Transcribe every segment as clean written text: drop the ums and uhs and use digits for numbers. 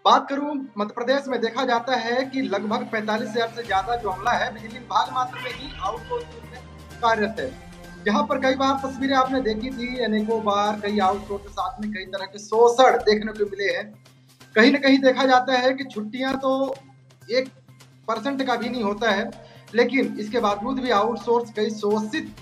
बात करूं मध्य प्रदेश में देखा जाता है कि लगभग 45,000 से ज्यादा जो अमला है बिजली विभाग मात्र में ही आउटसोर्सिंग में कार्यरत है। जहां पर कई बार तस्वीरें आपने देखी थी, अनेकों बार कई आउटसोर्स के साथ में कई तरह के शोषण देखने को मिले हैं। कहीं ना कहीं देखा जाता है कि छुट्टियां तो 1% का भी नहीं होता है, लेकिन इसके बावजूद भी आउटसोर्स कई शोषित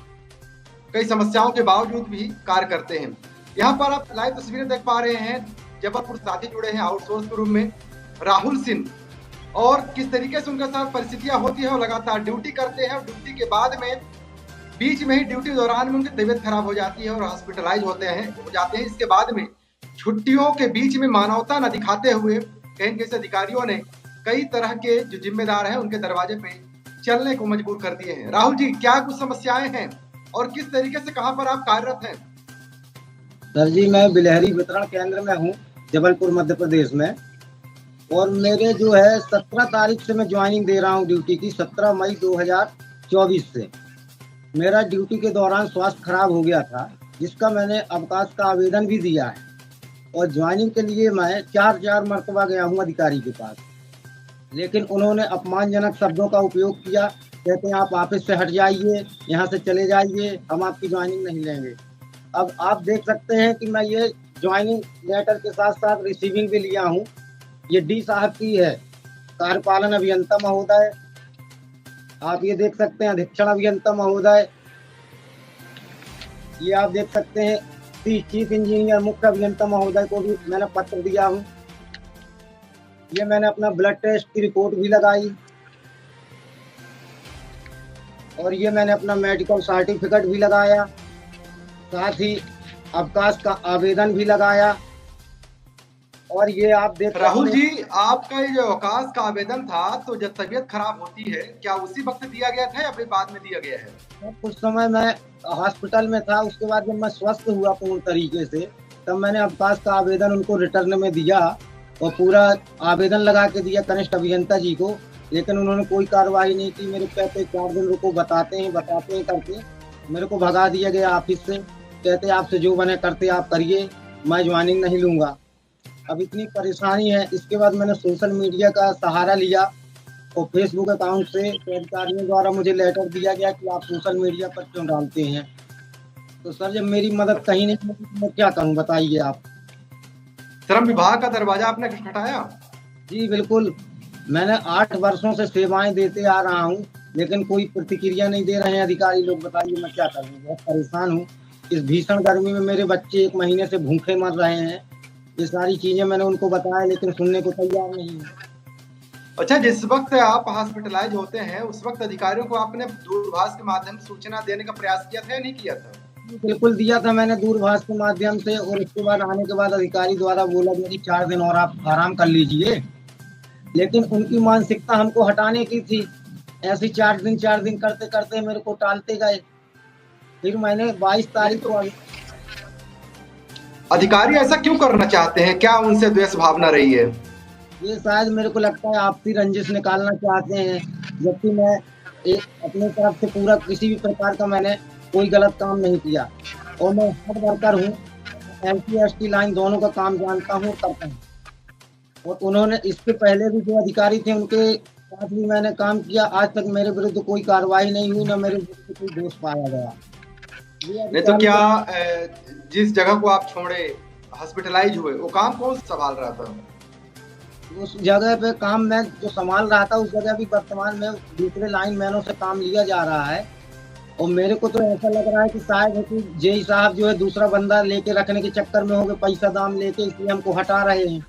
कई समस्याओं के बावजूद भी कार्य करते हैं। यहाँ पर आप लाइव तस्वीरें देख पा रहे हैं, जबलपुर साथी जुड़े हैं आउटसोर्स के रूप में, राहुल सिंह, और किस तरीके से उनके साथ परिस्थितियां होती है। वो लगातार ड्यूटी करते हैं और ड्यूटी के बाद में बीच में ही ड्यूटी दौरान में उनकी तबीयत खराब हो जाती है और हॉस्पिटलाइज हो जाते हैं। इसके बाद में छुट्टियों के बीच में मानवता न दिखाते हुए कहीं कैसे अधिकारियों ने कई तरह के जो जिम्मेदार हैं उनके दरवाजे पे चलने को मजबूर कर दिए हैं। राहुल जी, क्या कुछ समस्याएं हैं और किस तरीके से कहां पर आप कार्यरत हैं? सर जी, मैं बिलहरी वितरण केंद्र में हूँ, जबलपुर मध्य प्रदेश में। और मेरे जो है 17 तारीख से मैं ज्वाइनिंग दे रहा हूँ ड्यूटी की, 17 मई 2024 से। मेरा ड्यूटी के दौरान स्वास्थ्य खराब हो गया था, जिसका मैंने अवकाश का आवेदन भी दिया है। और ज्वाइनिंग के लिए मैं 4 मरतबा गया हूँ अधिकारी के पास, लेकिन उन्होंने अपमानजनक शब्दों का उपयोग किया। कहते हैं आप ऑफिस से हट जाइए, यहाँ से चले जाइए, हम आपकी ज्वाइनिंग नहीं लेंगे। अब आप देख सकते हैं कि मैं ये ज्वाइनिंग लेटर के साथ साथ रिसीविंग भी लिया हूँ। ये डी साहब की है, कार्यपालन अभियंता महोदय। आप ये देख सकते हैं, अधीक्षण अभियंता महोदय। ये आप देख सकते हैं, चीफ इंजीनियर मुख्य अभियंता महोदय को भी मैंने पत्र दिया हूँ। ये मैंने अपना ब्लड टेस्ट की रिपोर्ट भी लगाई, और ये मैंने अपना मेडिकल सर्टिफिकेट भी लगाया, साथ ही अवकाश का आवेदन भी लगाया। और ये आप देख राहुल सकते जी, आपका ये जो अवकाश का आवेदन था, तो जब तबीयत खराब होती है क्या उसी वक्त दिया गया था या फिर बाद में दिया गया है? हैं, कुछ समय मैं हॉस्पिटल में था, उसके बाद जब मैं स्वस्थ हुआ पूर्ण तरीके से, तब मैंने अवकाश का आवेदन उनको रिटर्न में दिया और पूरा आवेदन लगा के दिया कनिष्ठ अभियंता जी को। लेकिन उन्होंने कोई कार्रवाई नहीं की। मेरे कहते 4 दिन रुको, बताते हैं करके मेरे को भगा दिया गया ऑफिस से। कहते आपसे जो बने करते आप करिए, मैं ज्वाइनिंग नहीं लूंगा। अब इतनी परेशानी है। इसके बाद मैंने सोशल मीडिया का सहारा लिया और फेसबुक अकाउंट से अधिकारियों द्वारा मुझे लेटर दिया गया कि आप सोशल मीडिया पर क्यों डालते हैं। तो सर, जब मेरी मदद कहीं नहीं मिली तो मैं क्या करूं, बताइए आप। श्रम विभाग का दरवाजा आपने खटखटाया? जी बिल्कुल, मैंने 8 वर्षों से सेवाएं देते आ रहा हूं, लेकिन कोई प्रतिक्रिया नहीं दे रहे हैं अधिकारी लोग। बताइए मैं क्या करूं, बहुत परेशान हूं। इस भीषण गर्मी में मेरे बच्चे 1 महीने से भूखे मर रहे हैं। ये सारी चीजें मैंने उनको बताया, लेकिन सुनने को तैयार नहीं है। अच्छा, जिस वक्त आप हॉस्पिटलाइज होते हैं उस वक्त अधिकारियों को आपने दूरभाष के माध्यम से सूचना देने का प्रयास किया था या नहीं किया था? बिल्कुल दिया था मैंने दूरभाष के माध्यम से। और उसके बाद आने के बाद अधिकारी द्वारा बोला मेरी 4 दिन और आप आराम कर लीजिए। लेकिन उनकी मानसिकता हमको हटाने की थी। ऐसे 4 दिन करते करते मेरे को टालते गए। फिर मैंने 22 नहीं तारीख तो को अधिकारी ऐसा क्यों करना चाहते हैं? क्या उनसे द्वेष भावना रही है? ये शायद मेरे को लगता है आपसी रंजिश निकालना चाहते हैं। जबकि मैं अपने तरफ से पूरा किसी भी प्रकार का मैंने कोई गलत काम नहीं किया। और मैं हार्ड वर्कर हूँ, एसटी एसटी लाइन दोनों का काम जानता हूँ, करता हूँ। और उन्होंने इसके पहले भी जो अधिकारी थे उनके साथ भी मैंने काम किया। आज तक मेरे विरुद्ध कोई कार्रवाई नहीं हुई, न मेरे विरुद्ध कोई दोष पाया गया। ये नहीं तो अधिकारी क्या जब जिस जगह को आप छोड़े, हॉस्पिटलाइज हुए, वो काम कौन संभाल रहा था? उस जगह पे काम मैं जो संभाल रहा था, उस जगह भी वर्तमान में दूसरे लाइन मैनों से काम लिया जा रहा है। और मेरे को तो ऐसा लग रहा है कि शायद है कि जेई साहब जो है दूसरा बंदा लेके रखने के चक्कर में हो गए, पैसा दाम लेके, इसलिए हमको हटा रहे हैं।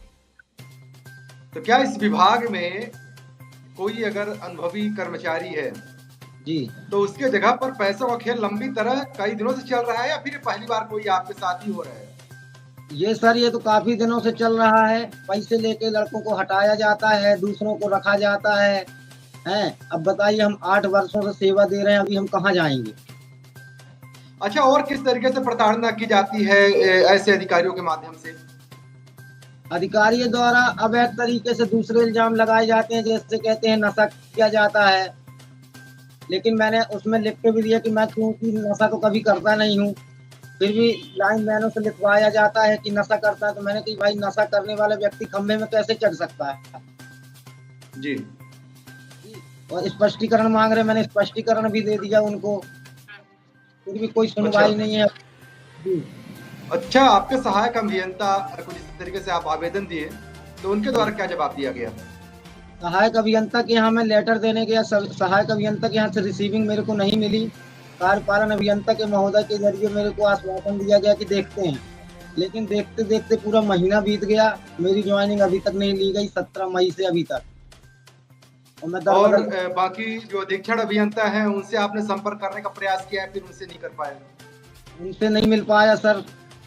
तो क्या इस विभाग में कोई अगर अनुभवी कर्मचारी है जी, तो उसके जगह पर पैसों का खेल लंबी तरह कई दिनों से चल रहा है या फिर पहली बार कोई आपके साथ ही हो रहा है? ये सर, ये तो काफी दिनों से चल रहा है। पैसे लेके लड़कों को हटाया जाता है, दूसरों को रखा जाता है। हैं, अब बताइए, हम 8 वर्षों से सेवा दे रहे हैं, अभी हम कहाँ जाएंगे। अच्छा, और किस तरीके से प्रताड़ना की जाती है ऐसे अधिकारियों के माध्यम से? अधिकारियों द्वारा अवैध तरीके से दूसरे इल्जाम लगाए जाते हैं, जैसे कहते हैं नशा किया जाता है। लेकिन मैंने उसमें लिख के भी दिया कि मैं क्योंकि नशा तो कभी करता नहीं हूँ। फिर भी लाइन मैनों से लिखवाया जाता है कि नशा करता है, तो मैंने कही भाई नशा करने वाला व्यक्ति खंभे में कैसे चढ़ सकता है। जी। और स्पष्टीकरण मांग रहे, मैंने स्पष्टीकरण भी दे दिया उनको, फिर भी कोई अच्छा। सुनवाई नहीं है। जी। अच्छा, आपके सहायक अभियंता कुछ इस तरीके से आप आवेदन दिए, तो उनके द्वारा क्या जवाब दिया गया? सहायक अभियंता के यहाँ मैं लेटर देने गया, सहायक अभियंता के यहाँ से रिसीविंग मेरे को नहीं मिली। कार्यपालन अभियंता के महोदय के जरिए मेरे को आश्वासन दिया गया कि देखते हैं, लेकिन देखते देखते पूरा महीना बीत गया, मेरी ज्वाइनिंग अभी तक नहीं ली गई, 17 मई से अभी तक। और मैं दर और बदर बाकी जो अधीक्षण अभियंता हैं उनसे आपने संपर्क करने का प्रयास किया है, फिर उनसे नहीं कर पाए? उनसे नहीं मिल पाया सर।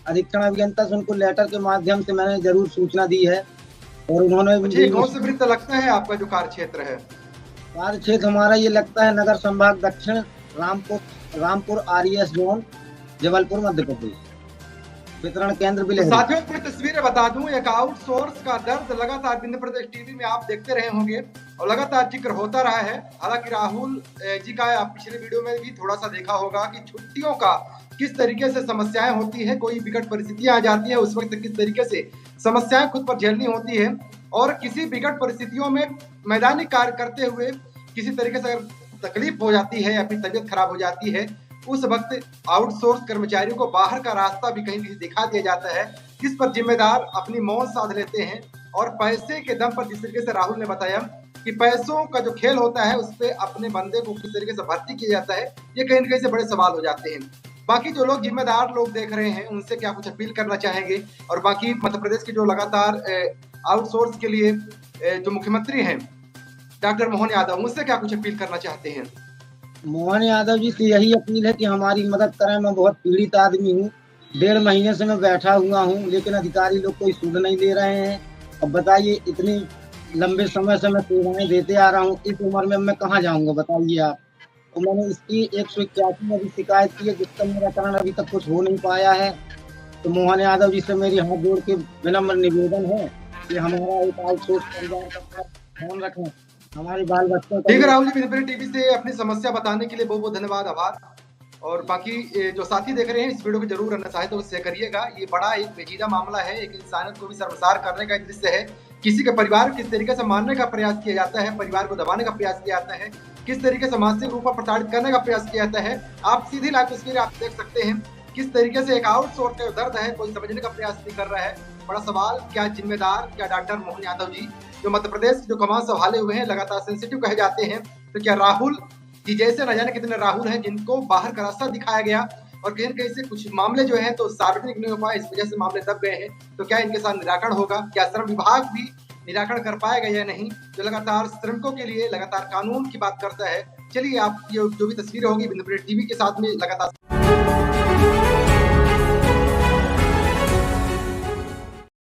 अधीक्षण अभियंता से उनको लेटर के माध्यम से मैंने जरूर सूचना दी है, और उन्होंने अच्छा, ये भी कौन सा वृत्त लगता है आपका जो कार्य क्षेत्र है? कार्य क्षेत्र हमारा ये लगता है नगर संभाग दक्षिण, रामपुर आरईएस जोन, जबलपुर मध्य प्रदेश, वितरण केंद्र तो बिलहरी। साथियों, पूरी तस्वीरें बता दूं, एक आउटसोर्स का दर्द लगातार विंध्य प्रदेश टीवी में आप देखते रहे होंगे और लगातार जिक्र होता रहा है। हालांकि राहुल जी का आप पिछले वीडियो में भी थोड़ा सा देखा होगा कि छुट्टियों का किस तरीके से समस्याएं होती है, कोई विकट परिस्थितियां आ जाती है, उस वक्त किस तरीके से समस्याएं खुद पर झेलनी होती है, और किसी विकट परिस्थितियों में मैदानी कार्य करते हुए किसी तरीके से अगर तकलीफ हो जाती है या फिर तबीयत खराब हो जाती है, उस वक्त आउटसोर्स कर्मचारियों को बाहर का रास्ता भी कहीं कहीं दिखा दिया जाता है, जिस पर जिम्मेदार अपनी मौज साध लेते हैं और पैसे के दम पर, जिस तरीके से राहुल ने बताया कि पैसों का जो खेल होता है उस पर अपने बंदे को किस तरीके से भर्ती किया जाता है, ये कहीं न कहीं से बड़े सवाल हो जाते हैं। बाकी जो लोग जिम्मेदार लोग देख रहे हैं उनसे क्या कुछ अपील करना चाहेंगे, और बाकी मध्य प्रदेश के जो लगातार आउटसोर्स के लिए जो मुख्यमंत्री हैं डॉक्टर मोहन यादव, उनसे क्या कुछ अपील करना चाहते हैं? मोहन यादव जी से यही अपील है कि हमारी मदद करें। मैं बहुत पीड़ित आदमी हूँ, 1.5 महीने से मैं बैठा हुआ हूँ, लेकिन अधिकारी लोग कोई सुध नहीं ले रहे हैं। अब बताइए, इतनी लंबे समय से मैं सेवाएं देते आ रहा हूँ, इस उम्र में मैं कहाँ जाऊँगा बताइए आप। तो मैंने इसकी 181 में भी शिकायत की है, जिसका निराकरण अभी तक कुछ हो नहीं पाया है। तो मोहन यादव जी से मेरी हाथ जोड़ के विनम्र निवेदन है कि हमारा एक आउटसोर्स परिवार का ध्यान रखें, हमारे बाल बच्चों का ठीक है भी। राहुल जी, विनम्र टीवी से अपनी समस्या बताने के लिए बहुत बहुत धन्यवाद, आभार। और बाकी जो साथी देख रहे हैं इस वीडियो को जरूर अन्य चाहे तो शेयर करिएगा। ये बड़ा एक पेचीदा मामला है, एक इंसानियत को भी शर्मसार करने का एक दृश्य है। किसी के परिवार को किस तरीके से मारने का प्रयास किया जाता है, परिवार को दबाने का प्रयास किया जाता है, किस तरीके से मानसिक रूप में प्रताड़ित करने का प्रयास किया जाता है। आप सीधी लाइव तस्वीरें आप देख सकते हैं किस तरीके से एक आउटसोर्स का दर्द है, कोई समझने का प्रयास नहीं कर रहा है। बड़ा सवाल, क्या जिम्मेदार, क्या डॉक्टर मोहन यादव जी जो मध्य प्रदेश जो कमान संभाले हुए हैं, लगातार सेंसिटिव कहे जाते हैं, तो क्या राहुल जी जैसे न जाने कितने राहुल हैं जिनको बाहर का रास्ता दिखाया गया और कहीं न कहीं से कुछ मामले जो हैं तो सार्वजनिक नहीं हो पाए, इस वजह से मामले दब गए हैं। तो क्या इनके साथ निराकरण होगा? क्या श्रम विभाग भी निराकरण कर पाएगा या नहीं, जो लगातार श्रमिकों के लिए लगातार कानून की बात करता है। चलिए, आप ये जो भी तस्वीरें होगी विंध्य टीवी के साथ में लगातार